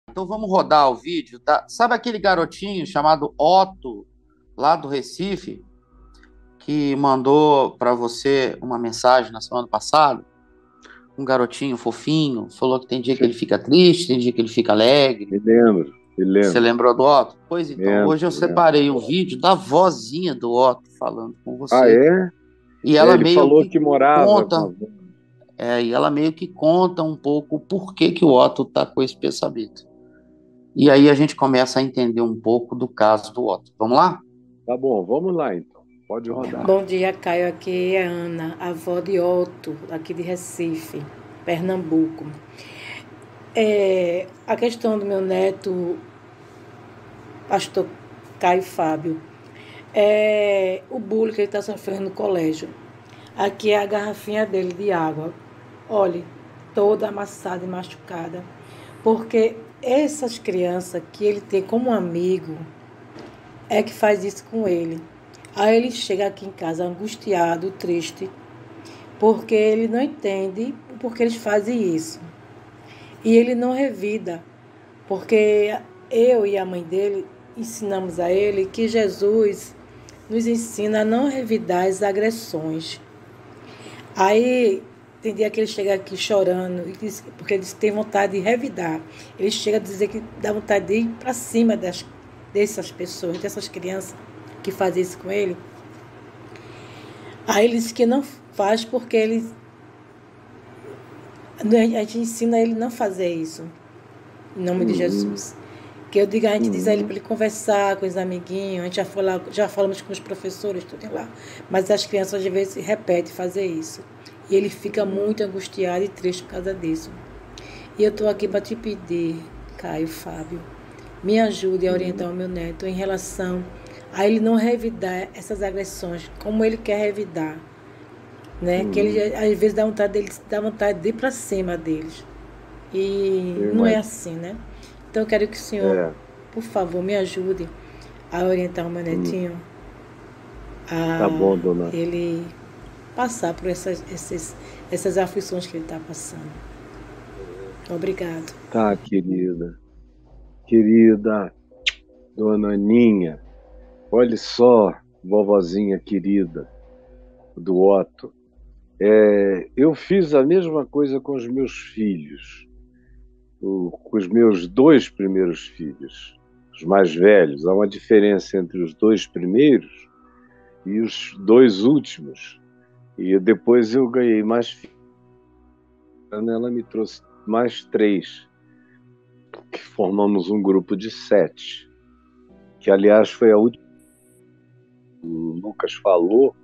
Então vamos rodar o vídeo, tá? Sabe aquele garotinho chamado Otto, lá do Recife, que mandou para você uma mensagem na semana passada? Um garotinho fofinho, falou que tem dia que Sim, ele fica triste, tem dia que ele fica alegre. me lembro, me Você lembro, lembrou do Otto? Pois então, lembro, hoje eu lembro. separei um vídeo da vozinha do Otto falando com Ah, você. é? E É, ela ele meio falou que que morava com a conta, avó. um pouco o porquê que o Otto tá com esse pensamento. E aí a gente começa a entender um pouco do caso do Otto. Vamos lá? Tá bom, vamos lá então. Pode rodar. Bom dia, Caio. Aqui é Ana, avó de Otto, aqui de Recife, Pernambuco. A questão do meu neto, pastor Caio Fábio, é o bullying que ele está sofrendo no colégio. Aqui é a garrafinha dele de água. Olhe, toda amassada e machucada. Porque essas crianças que ele tem como amigo é que faz isso com ele. Aí ele chega aqui em casa angustiado, triste, porque ele não entende o porquê eles fazem isso. E ele não revida, porque eu e a mãe dele ensinamos a ele que Jesus nos ensina a não revidar as agressões. Aí tem dia que ele chega aqui chorando, porque ele tem vontade de revidar. Ele chega a dizer que dá vontade de ir para cima dessas pessoas, dessas crianças que fazem isso com ele. Aí ele diz que não faz porque a gente ensina ele não fazer isso, em nome de Uhum, Jesus. Que eu digo, a gente diz a ele uhum, para ele conversar com os amiguinhos, a gente já falamos com os professores, tudo lá. Mas as crianças às vezes repetem fazer isso. E ele fica uhum, muito angustiado e triste por causa disso. E eu estou aqui para te pedir, Caio Fábio, me ajude a orientar uhum, o meu neto em relação a ele não revidar essas agressões, como ele quer revidar. Né? Que uhum. ele às vezes dá vontade de ir para cima deles. E Eu não é imagino. assim, né? Então eu quero que o senhor, É, por favor, me ajude a orientar o meu hum, netinho tá a bom, dona. ele passar por essas aflições que ele está passando. Obrigado. Tá, querida. Querida dona Aninha, olha só, vovozinha querida do Otto. Eu fiz a mesma coisa com os meus filhos. Com os meus dois primeiros filhos, os mais velhos. Há uma diferença entre os dois primeiros e os dois últimos. E depois eu ganhei mais filhos. Ela me trouxe mais três, que formamos um grupo de sete. Que, aliás, foi a última que o Lucas falou,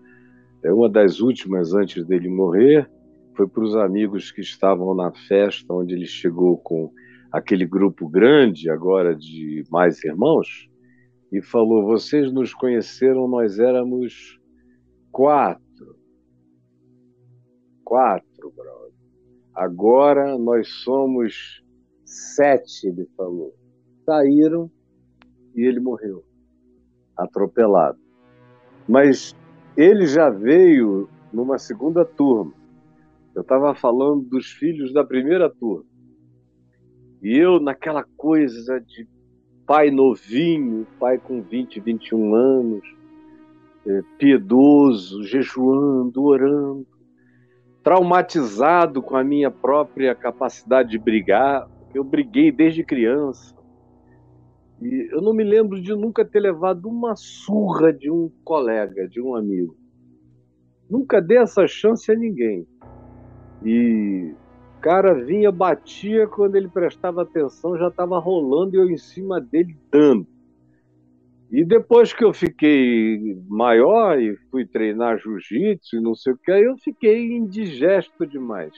é uma das últimas antes dele morrer. Foi para os amigos que estavam na festa, onde ele chegou com aquele grupo grande, agora de mais irmãos, e falou: Vocês nos conheceram, nós éramos quatro, quatro, brother. Agora nós somos sete, ele falou. Saíram e ele morreu, atropelado. Mas ele já veio numa segunda turma. Eu estava falando dos filhos da primeira turma. E eu, naquela coisa de pai novinho, pai com 20, 21 anos, piedoso, jejuando, orando, traumatizado com a minha própria capacidade de brigar. Eu briguei desde criança. E eu não me lembro de nunca ter levado uma surra de um colega, de um amigo. Nunca dei essa chance a ninguém. E o cara vinha, batia, quando ele prestava atenção, já estava rolando e eu em cima dele dando. E depois que eu fiquei maior e fui treinar jiu-jitsu e não sei o que, aí eu fiquei indigesto demais.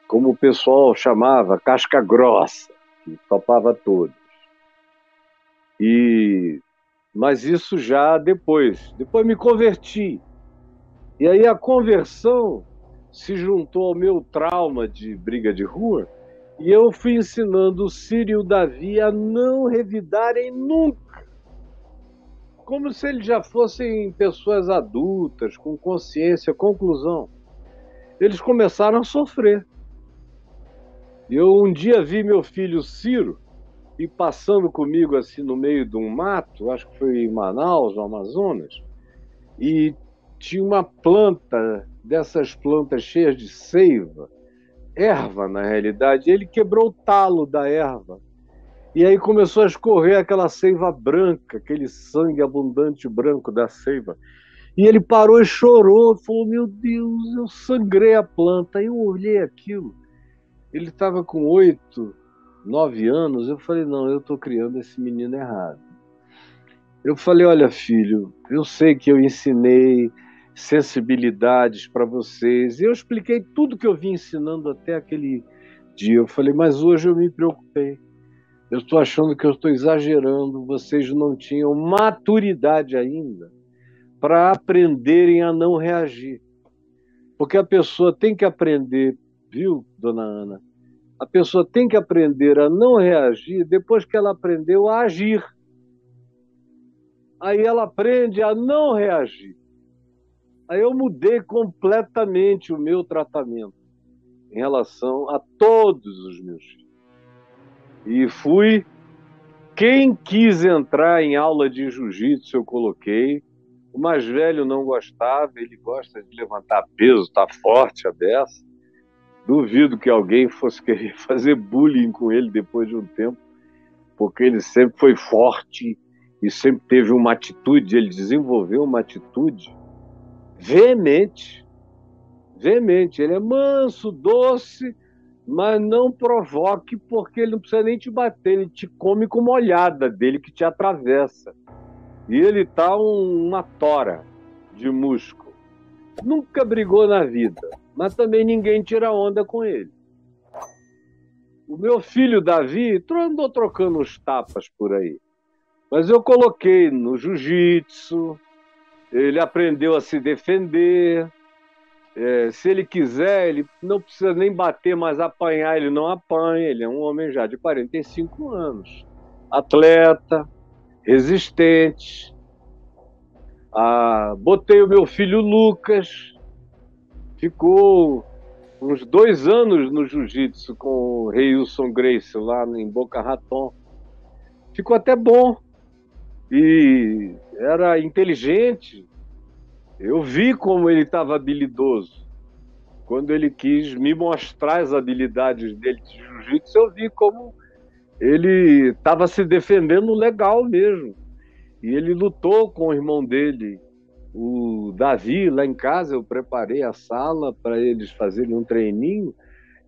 Como o pessoal chamava, casca grossa, que topava todos. E mas isso já depois. Depois me converti. E aí a conversão se juntou ao meu trauma de briga de rua e eu fui ensinando o Ciro e o Davi a não revidarem nunca, como se eles já fossem pessoas adultas, com consciência. Conclusão, eles começaram a sofrer. Eu um dia vi meu filho Ciro e passando comigo assim no meio de um mato, acho que foi em Manaus, no Amazonas, e tinha uma planta, dessas plantas cheias de seiva, erva na realidade, e ele quebrou o talo da erva. E aí começou a escorrer aquela seiva branca, aquele sangue abundante branco da seiva. E ele parou e chorou, falou, meu Deus, eu sangrei a planta. Aí eu olhei aquilo, ele estava com 8, 9 anos, eu falei, não, eu estou criando esse menino errado. Eu falei, olha, filho, eu sei que eu ensinei sensibilidades para vocês, e eu expliquei tudo que eu vim ensinando até aquele dia. Eu falei, mas hoje eu me preocupei. Eu estou achando que eu estou exagerando, vocês não tinham maturidade ainda para aprenderem a não reagir. Porque a pessoa tem que aprender, viu, dona Ana? A pessoa tem que aprender a não reagir depois que ela aprendeu a agir. Aí ela aprende a não reagir. Aí eu mudei completamente o meu tratamento em relação a todos os meus filhos. E fui. Quem quis entrar em aula de jiu-jitsu, eu coloquei. O mais velho não gostava, ele gosta de levantar peso, está forte a beça. Duvido que alguém fosse querer fazer bullying com ele depois de um tempo, porque ele sempre foi forte e sempre teve uma atitude, ele desenvolveu uma atitude veemente, veemente. Ele é manso, doce, mas não provoque, porque ele não precisa nem te bater, ele te come com uma olhada dele que te atravessa. E ele tá uma tora de músculo. Nunca brigou na vida, mas também ninguém tira onda com ele. O meu filho Davi andou trocando uns tapas por aí, mas eu coloquei no jiu-jitsu, ele aprendeu a se defender. Se ele quiser, ele não precisa nem bater, mas apanhar ele não apanha. Ele é um homem já de 45 anos, atleta, resistente. Botei o meu filho Lucas, ficou uns 2 anos no jiu-jitsu com o Reilson Gracie lá em Boca Raton. Ficou até bom e era inteligente. Eu vi como ele estava habilidoso. Quando ele quis me mostrar as habilidades dele de jiu-jitsu, eu vi como ele estava se defendendo legal mesmo. E ele lutou com o irmão dele, o Davi, lá em casa. Eu preparei a sala para eles fazerem um treininho.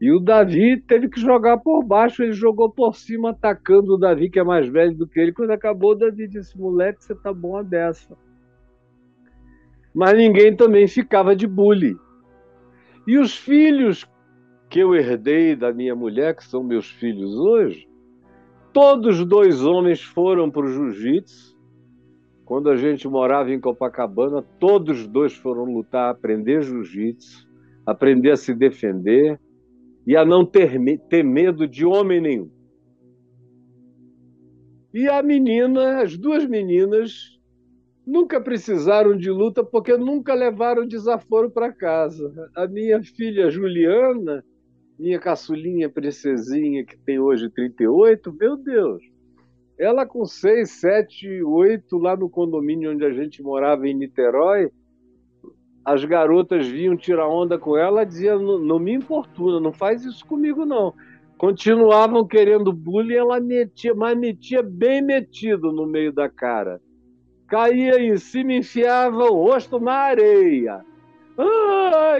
E o Davi teve que jogar por baixo, ele jogou por cima, atacando o Davi, que é mais velho do que ele. Quando acabou, o Davi disse, moleque, você tá bom a beça. Mas ninguém também ficava de bullying. E os filhos que eu herdei da minha mulher, que são meus filhos hoje, todos 2 homens foram para o jiu-jitsu. Quando a gente morava em Copacabana, todos 2 foram lutar, aprender jiu-jitsu, aprender a se defender e a não ter medo de homem nenhum. E as 2 meninas, nunca precisaram de luta porque nunca levaram desaforo para casa. A minha filha Juliana, minha caçulinha princesinha, que tem hoje 38, meu Deus, ela com 6, 7, 8, lá no condomínio onde a gente morava em Niterói, as garotas vinham tirar onda com ela, dizia, não me importuna, não faz isso comigo não. Continuavam querendo bullying, ela metia, mas metia bem metido no meio da cara. Caía em cima, enfiava o rosto na areia.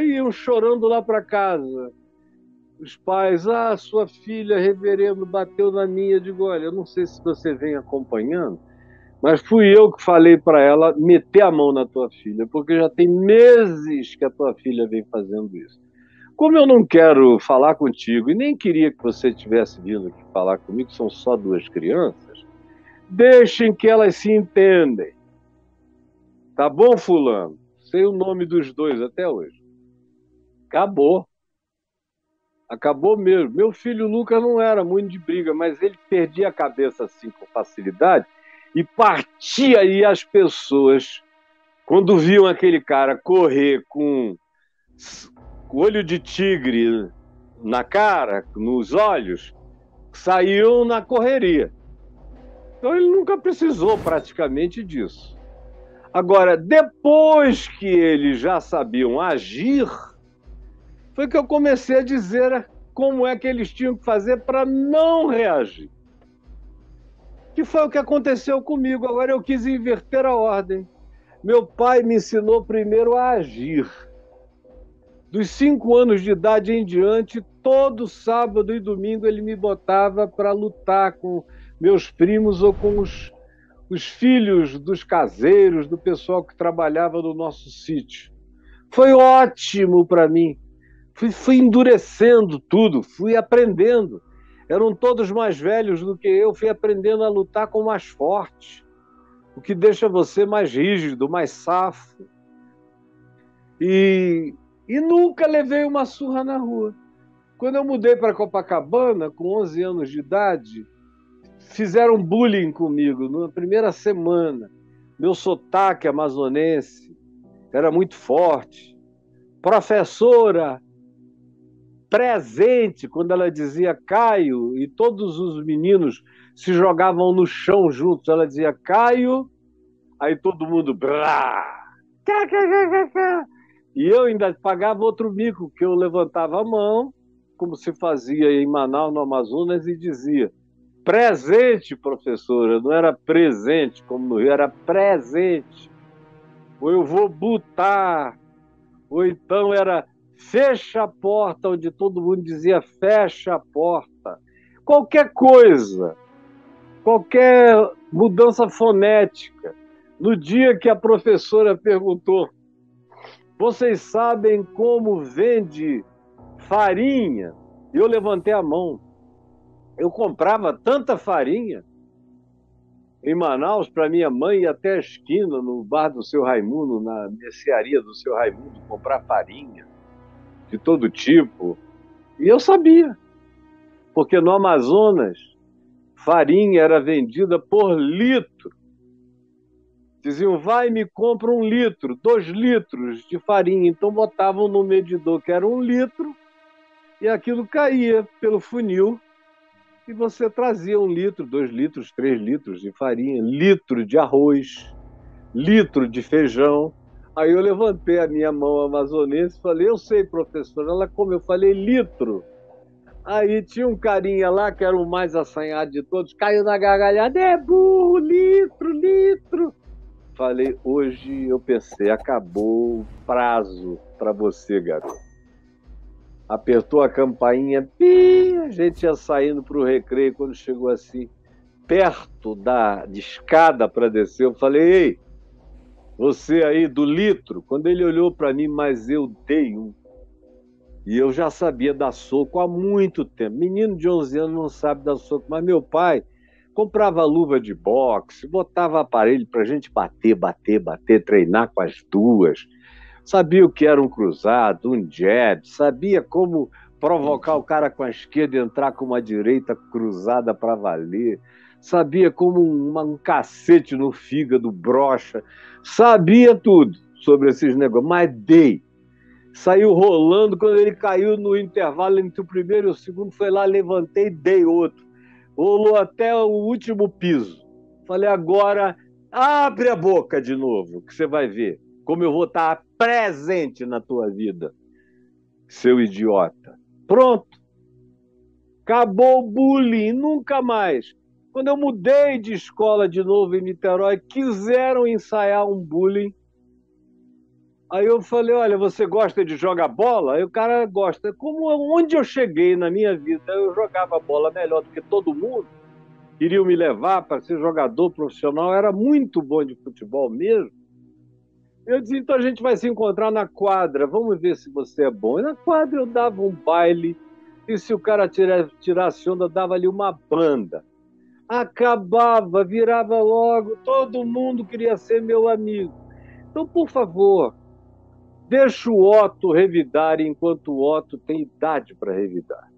Iam chorando lá para casa. Os pais, sua filha, reverendo, bateu na minha. Eu digo, olha, eu não sei se você vem acompanhando, mas fui eu que falei para ela meter a mão na tua filha, porque já tem meses que a tua filha vem fazendo isso. Como eu não quero falar contigo e nem queria que você tivesse vindo aqui falar comigo, são só 2 crianças, deixem que elas se entendem. Tá bom, fulano? Sei o nome dos 2 até hoje. Acabou. Acabou mesmo. Meu filho Lucas não era muito de briga, mas ele perdia a cabeça assim com facilidade e partia aí as pessoas, quando viam aquele cara correr com olho de tigre na cara, nos olhos, saíam na correria. Então ele nunca precisou praticamente disso. Agora, depois que eles já sabiam agir, foi que eu comecei a dizer como é que eles tinham que fazer para não reagir. Que foi o que aconteceu comigo. Agora eu quis inverter a ordem. Meu pai me ensinou primeiro a agir. Dos 5 anos de idade em diante, todo sábado e domingo ele me botava para lutar com meus primos ou com os filhos dos caseiros, do pessoal que trabalhava no nosso sítio. Foi ótimo para mim. Fui endurecendo tudo, fui aprendendo. Eram todos mais velhos do que eu, fui aprendendo a lutar com o mais forte, o que deixa você mais rígido, mais safo. E nunca levei uma surra na rua. Quando eu mudei para Copacabana, com 11 anos de idade, fizeram bullying comigo na primeira semana. Meu sotaque amazonense era muito forte. Professora presente, quando ela dizia Caio, e todos os meninos se jogavam no chão juntos, ela dizia Caio, aí todo mundo... E eu ainda pagava outro mico, que eu levantava a mão, como se fazia em Manaus, no Amazonas, e dizia presente, professora, não era presente, como no Rio, era presente. Ou eu vou botar, ou então era fecha a porta, onde todo mundo dizia fecha a porta. Qualquer coisa, qualquer mudança fonética. No dia que a professora perguntou, vocês sabem como vende farinha? Eu levantei a mão. Eu comprava tanta farinha em Manaus para minha mãe ir até a esquina, no bar do seu Raimundo, na mercearia do seu Raimundo, comprar farinha de todo tipo. E eu sabia, porque no Amazonas, farinha era vendida por litro. Diziam, vai e me compra 1 litro, 2 litros de farinha. Então botavam no medidor que era 1 litro e aquilo caía pelo funil e você trazia 1 litro, 2 litros, 3 litros de farinha, litro de arroz, litro de feijão. Aí eu levantei a minha mão amazonense e falei, eu sei, professora. Ela, como? Eu falei, litro. Aí tinha um carinha lá, que era o mais assanhado de todos, caiu na gargalhada, é burro, litro, litro. Falei, hoje eu pensei, acabou o prazo para você, garoto. Apertou a campainha, pi, a gente ia saindo para o recreio, quando chegou assim, perto de escada para descer, eu falei, ei, você aí do litro, quando ele olhou para mim, mas eu dei um. E eu já sabia dar soco há muito tempo. Menino de 11 anos não sabe dar soco, mas meu pai comprava luva de boxe, botava aparelho para a gente bater, treinar com as duas. Sabia o que era um cruzado, um jab, sabia como provocar o cara com a esquerda e entrar com uma direita cruzada para valer. Sabia como um cacete no fígado brocha. Sabia tudo sobre esses negócios, mas dei. Saiu rolando, quando ele caiu no intervalo entre o primeiro e o segundo, foi lá, levantei e dei outro. Rolou até o último piso. Falei, agora abre a boca de novo, que você vai ver como eu vou estar presente na tua vida, seu idiota. Pronto. Acabou o bullying, nunca mais. Quando eu mudei de escola de novo em Niterói, quiseram ensaiar um bullying. Aí eu falei, olha, você gosta de jogar bola? Aí o cara gosta. Onde eu cheguei na minha vida, eu jogava bola melhor do que todo mundo. Queriam me levar para ser jogador profissional. Era muito bom de futebol mesmo. Eu disse, então a gente vai se encontrar na quadra. Vamos ver se você é bom. E na quadra eu dava um baile. E se o cara tirasse onda, eu dava ali uma banda. Acabava, virava logo. Todo mundo queria ser meu amigo. Então, por favor, deixa o Otto revidar enquanto o Otto tem idade para revidar.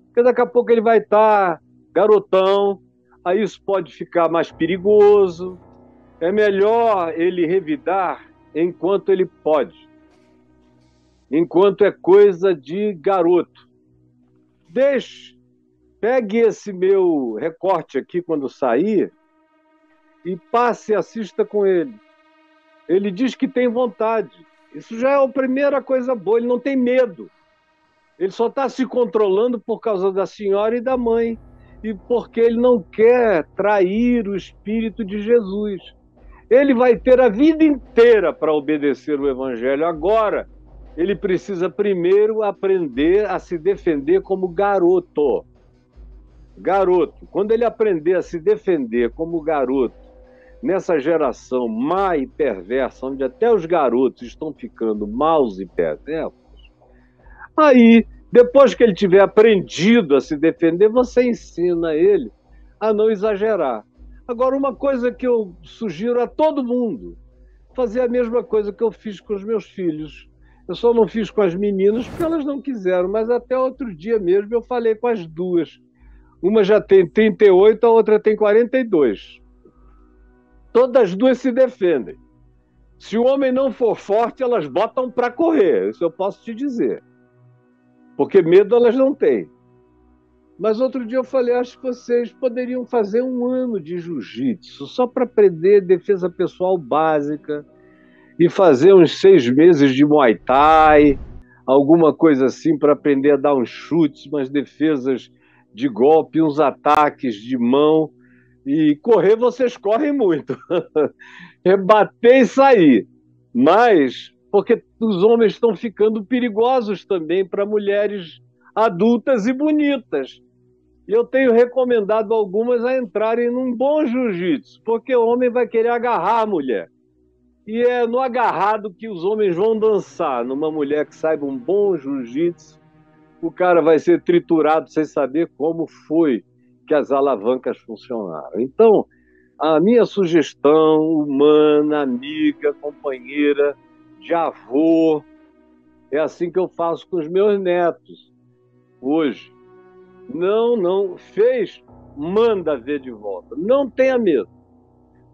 Porque daqui a pouco ele vai estar garotão, aí isso pode ficar mais perigoso. É melhor ele revidar enquanto ele pode. Enquanto é coisa de garoto. pegue esse meu recorte aqui quando sair e passe e assista com ele. Ele diz que tem vontade. Isso já é a primeira coisa boa, ele não tem medo. Ele só está se controlando por causa da senhora e da mãe, e porque ele não quer trair o Espírito de Jesus. Ele vai ter a vida inteira para obedecer o Evangelho. Agora, ele precisa primeiro aprender a se defender como garoto. Garoto. Quando ele aprender a se defender como garoto, nessa geração má e perversa, onde até os garotos estão ficando maus e perversos, aí, depois que ele tiver aprendido a se defender, você ensina ele a não exagerar. Agora, uma coisa que eu sugiro a todo mundo, fazer a mesma coisa que eu fiz com os meus filhos. Eu só não fiz com as meninas porque elas não quiseram, mas até outro dia mesmo eu falei com as duas. Uma já tem 38, a outra tem 42. Todas as duas se defendem. Se o homem não for forte, elas botam para correr, isso eu posso te dizer. Porque medo elas não têm. Mas outro dia eu falei, acho que vocês poderiam fazer 1 ano de jiu-jitsu, só para aprender defesa pessoal básica, e fazer uns 6 meses de Muay Thai, alguma coisa assim, para aprender a dar uns chutes, umas defesas de golpe, uns ataques de mão, e correr vocês correm muito. Rebater e sair. Mas, porque os homens estão ficando perigosos também para mulheres adultas e bonitas. E eu tenho recomendado algumas a entrarem num bom jiu-jitsu, porque o homem vai querer agarrar a mulher. E é no agarrado que os homens vão dançar. Numa mulher que saiba um bom jiu-jitsu, o cara vai ser triturado sem saber como foi que as alavancas funcionaram. Então, a minha sugestão humana, amiga, companheira, de avô, é assim que eu faço com os meus netos hoje. Não, fez, manda ver de volta. Não tenha medo.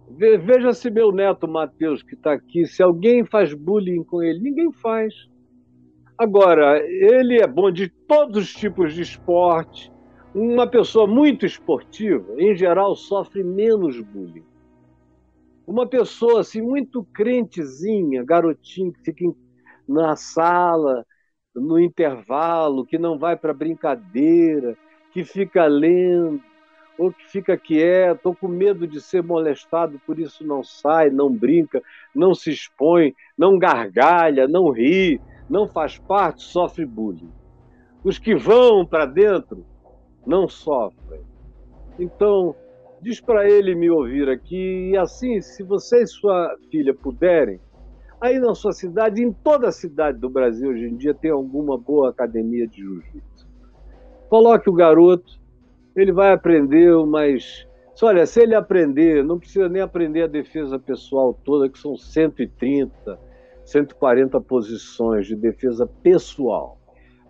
Veja se meu neto Matheus, que está aqui, se alguém faz bullying com ele, ninguém faz. Agora, ele é bom de todos os tipos de esporte. Uma pessoa muito esportiva, em geral, sofre menos bullying. Uma pessoa assim, muito crentezinha, garotinho, que fica na sala, no intervalo, que não vai para brincadeira, que fica lendo, ou que fica quieto, ou com medo de ser molestado, por isso não sai, não brinca, não se expõe, não gargalha, não ri, não faz parte, sofre bullying. Os que vão para dentro não sofrem. Então, diz para ele me ouvir aqui, e assim, se você e sua filha puderem, aí na sua cidade, em toda a cidade do Brasil hoje em dia, tem alguma boa academia de jiu-jitsu. Coloque o garoto, ele vai aprender, mas... Olha, se ele aprender, não precisa nem aprender a defesa pessoal toda, que são 130, 140 posições de defesa pessoal.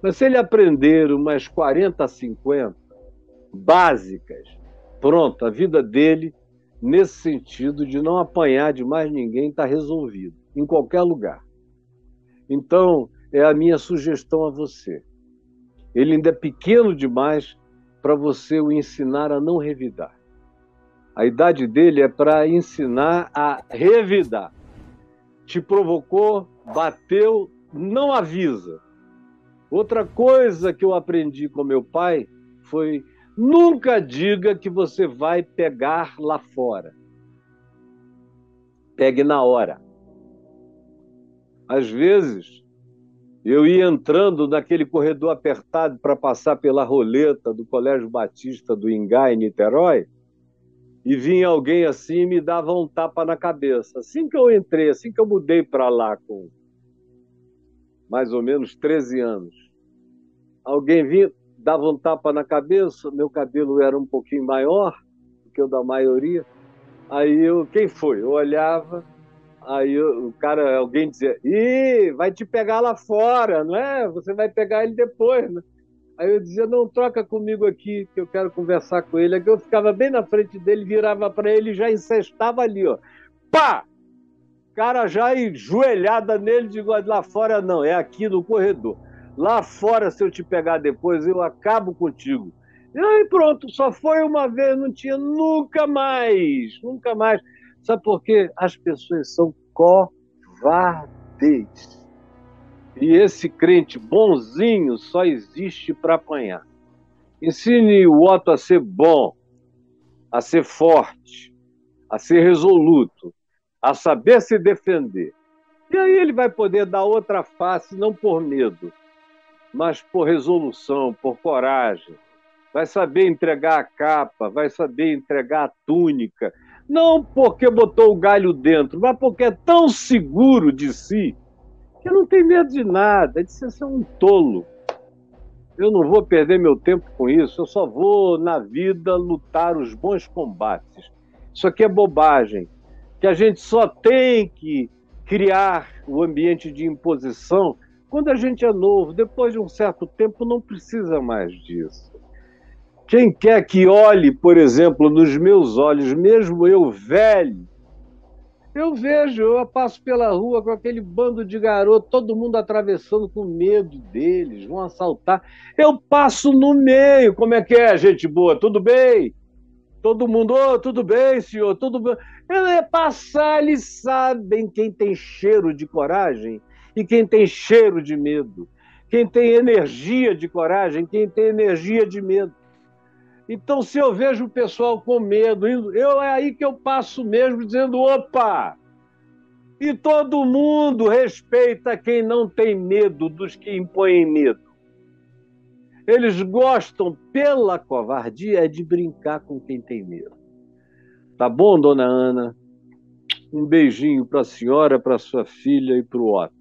Mas se ele aprender umas 40, 50 básicas, pronto, a vida dele, nesse sentido de não apanhar de mais ninguém, está resolvido, em qualquer lugar. Então, é a minha sugestão a você. Ele ainda é pequeno demais para você o ensinar a não revidar. A idade dele é para ensinar a revidar. Te provocou, bateu, não avisa. Outra coisa que eu aprendi com meu pai foi: nunca diga que você vai pegar lá fora. Pegue na hora. Às vezes, eu ia entrando naquele corredor apertado para passar pela roleta do Colégio Batista do Ingá, em Niterói, e vinha alguém assim e me dava um tapa na cabeça. Assim que eu entrei, assim que eu mudei para lá, com mais ou menos 13 anos, alguém vinha, dava um tapa na cabeça, meu cabelo era um pouquinho maior do que o da maioria, aí quem foi? Eu olhava, aí o cara, alguém dizia: ih, vai te pegar lá fora, não é? Você vai pegar ele depois, né? Aí eu dizia: não, troca comigo aqui, que eu quero conversar com ele. Aqui eu ficava bem na frente dele, virava para ele e já encestava ali, ó. Pá! Cara já enjoelhada nele, digo: lá fora não, é aqui no corredor. Lá fora, se eu te pegar depois, eu acabo contigo. E aí pronto, só foi uma vez, não tinha nunca mais, nunca mais. Sabe por quê? As pessoas são covardes. E esse crente bonzinho só existe para apanhar. Ensine o Otto a ser bom, a ser forte, a ser resoluto, a saber se defender. E aí ele vai poder dar outra face, não por medo, mas por resolução, por coragem. Vai saber entregar a capa, vai saber entregar a túnica. Não porque botou o galho dentro, mas porque é tão seguro de si que não tem medo de nada. Ele disse, você é um tolo. Eu não vou perder meu tempo com isso, eu só vou, na vida, lutar os bons combates. Isso aqui é bobagem, que a gente só tem que criar o ambiente de imposição quando a gente é novo. Depois de um certo tempo, não precisa mais disso. Quem quer que olhe, por exemplo, nos meus olhos, mesmo eu velho, eu vejo, eu passo pela rua com aquele bando de garoto, todo mundo atravessando com medo deles, vão assaltar. Eu passo no meio, como é que é, gente boa? Tudo bem? Todo mundo, oh, tudo bem, senhor, tudo bem. Eu ia passar, eles sabem quem tem cheiro de coragem e quem tem cheiro de medo. Quem tem energia de coragem, quem tem energia de medo. Então, se eu vejo o pessoal com medo, é aí que eu passo mesmo dizendo, opa! E todo mundo respeita quem não tem medo dos que impõem medo. Eles gostam, pela covardia, de brincar com quem tem medo. Tá bom, dona Ana? Um beijinho para a senhora, para sua filha e para o Otto.